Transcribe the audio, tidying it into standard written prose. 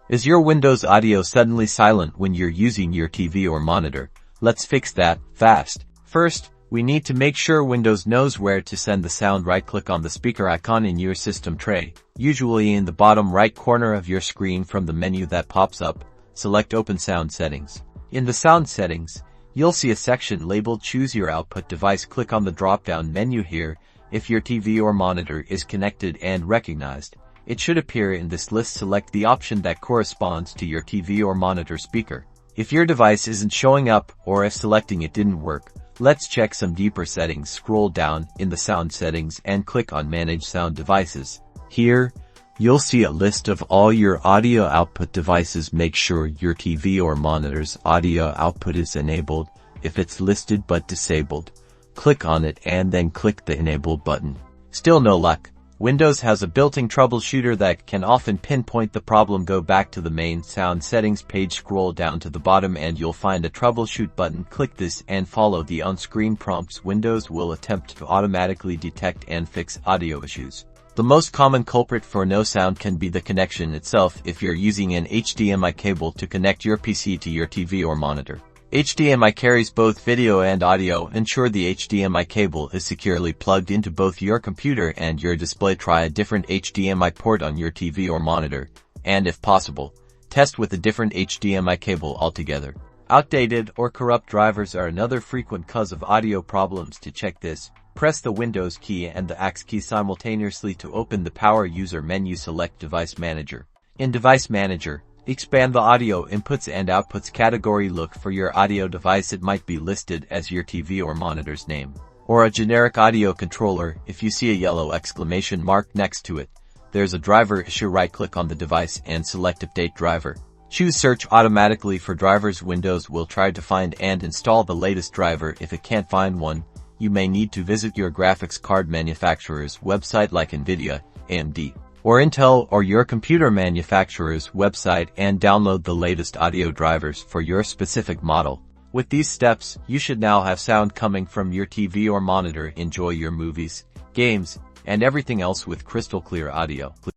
Is your Windows audio suddenly silent when you're using your TV or monitor? Let's fix that fast. First, we need to make sure Windows knows where to send the sound. Right-click on the speaker icon in your system tray, usually in the bottom right corner of your screen. From the menu that pops up, select Open Sound Settings. In the Sound Settings, you'll see a section labeled Choose Your Output Device. Click on the drop-down menu here. If your TV or monitor is connected and recognized, it should appear in this list. Select the option that corresponds to your TV or monitor speaker. If your device isn't showing up, or if selecting it didn't work, let's check some deeper settings. Scroll down in the Sound Settings and click on Manage Sound Devices. Here, you'll see a list of all your audio output devices. Make sure your TV or monitor's audio output is enabled. If it's listed but disabled, click on it and then click the Enable button. Still no luck? Windows has a built-in troubleshooter that can often pinpoint the problem. Go back to the main sound settings page, scroll down to the bottom and you'll find a troubleshoot button. Click this and follow the on-screen prompts. Windows will attempt to automatically detect and fix audio issues. The most common culprit for no sound can be the connection itself. If you're using an HDMI cable to connect your PC to your TV or monitor, HDMI carries both video and audio. Ensure the HDMI cable is securely plugged into both your computer and your display. Try a different HDMI port on your TV or monitor, and if possible, test with a different HDMI cable altogether. Outdated or corrupt drivers are another frequent cause of audio problems. To check this, press the Windows key and the X key simultaneously to open the Power User menu. Select Device Manager. In Device Manager, expand the Audio Inputs and Outputs category. Look for your audio device. It might be listed as your TV or monitor's name, or a generic audio controller. If you see a yellow exclamation mark next to it, there's a driver issue. Right-click on the device and select Update Driver. Choose Search automatically for drivers. Windows will try to find and install the latest driver. If it can't find one, you may need to visit your graphics card manufacturer's website like NVIDIA, AMD, or Intel, or your computer manufacturer's website and download the latest audio drivers for your specific model. With these steps, you should now have sound coming from your TV or monitor. Enjoy your movies, games, and everything else with crystal clear audio.